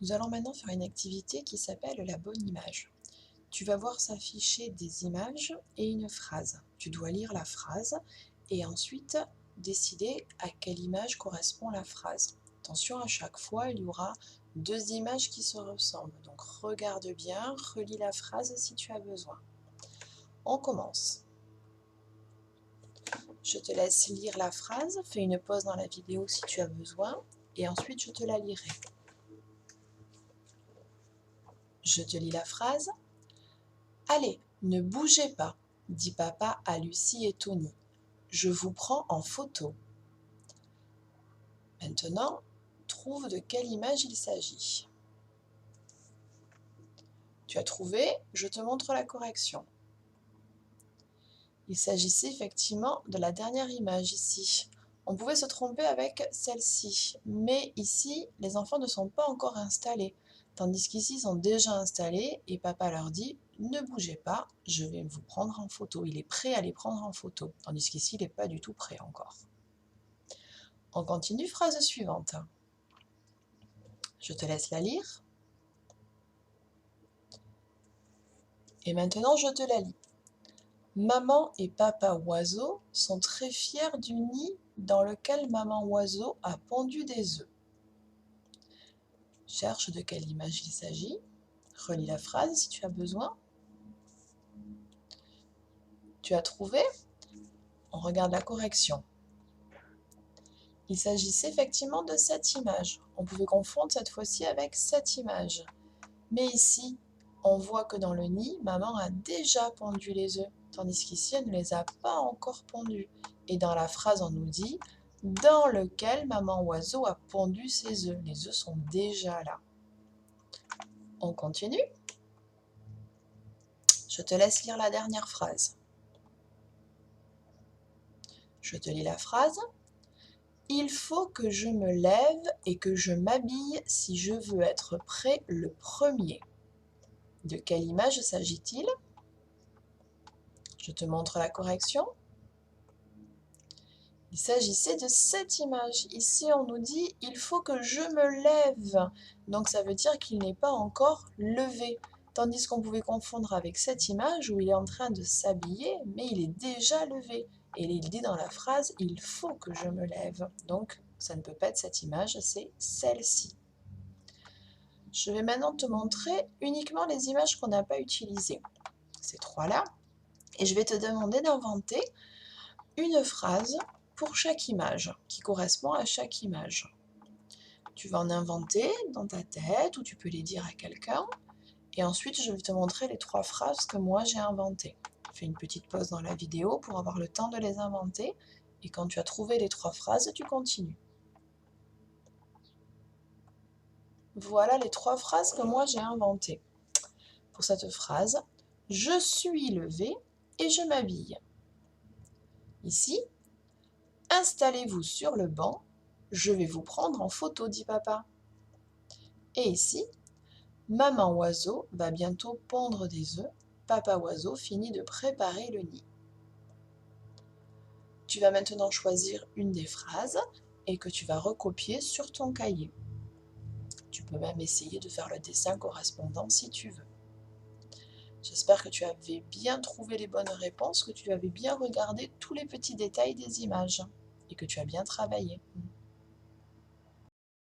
Nous allons maintenant faire une activité qui s'appelle la bonne image. Tu vas voir s'afficher des images et une phrase. Tu dois lire la phrase et ensuite décider à quelle image correspond la phrase. Attention, à chaque fois, il y aura deux images qui se ressemblent. Donc regarde bien, relis la phrase si tu as besoin. On commence. Je te laisse lire la phrase, fais une pause dans la vidéo si tu as besoin et ensuite je te la lirai. Je te lis la phrase. Allez, ne bougez pas, dit papa à Lucie et Tony. Je vous prends en photo. Maintenant, trouve de quelle image il s'agit. Tu as trouvé, je te montre la correction. Il s'agissait effectivement de la dernière image ici. On pouvait se tromper avec celle-ci, mais ici, les enfants ne sont pas encore installés, tandis qu'ici, ils sont déjà installés et papa leur dit « Ne bougez pas, je vais vous prendre en photo ». Il est prêt à les prendre en photo, tandis qu'ici, il n'est pas du tout prêt encore. On continue, phrase suivante. Je te laisse la lire. Et maintenant, je te la lis. Maman et papa oiseau sont très fiers du nid dans lequel maman oiseau a pondu des œufs. Cherche de quelle image il s'agit. Relis la phrase si tu as besoin. Tu as trouvé? On regarde la correction. Il s'agissait effectivement de cette image. On pouvait confondre cette fois-ci avec cette image. Mais ici, on voit que dans le nid, maman a déjà pondu les œufs, tandis qu'ici, elle ne les a pas encore pondus. Et dans la phrase, on nous dit « dans lequel maman oiseau a pondu ses œufs ». Les œufs sont déjà là. On continue. Je te laisse lire la dernière phrase. Je te lis la phrase. « Il faut que je me lève et que je m'habille si je veux être prêt le premier ». De quelle image s'agit-il? Je te montre la correction. Il s'agissait de cette image. Ici, on nous dit « il faut que je me lève ». Donc, ça veut dire qu'il n'est pas encore levé. Tandis qu'on pouvait confondre avec cette image où il est en train de s'habiller, mais il est déjà levé. Et il dit dans la phrase « il faut que je me lève ». Donc, ça ne peut pas être cette image, c'est celle-ci. Je vais maintenant te montrer uniquement les images qu'on n'a pas utilisées. Ces trois-là. Et je vais te demander d'inventer une phrase pour chaque image, qui correspond à chaque image. Tu vas en inventer dans ta tête, ou tu peux les dire à quelqu'un, et ensuite je vais te montrer les trois phrases que moi j'ai inventées. Fais une petite pause dans la vidéo pour avoir le temps de les inventer, et quand tu as trouvé les trois phrases, tu continues. Voilà les trois phrases que moi j'ai inventées. Pour cette phrase, je suis levé et je m'habille. Ici, installez-vous sur le banc, je vais vous prendre en photo, dit papa. Et ici, maman oiseau va bientôt pondre des œufs, papa oiseau finit de préparer le nid. Tu vas maintenant choisir une des phrases et que tu vas recopier sur ton cahier. Tu peux même essayer de faire le dessin correspondant si tu veux. J'espère que tu avais bien trouvé les bonnes réponses, que tu avais bien regardé tous les petits détails des images et que tu as bien travaillé.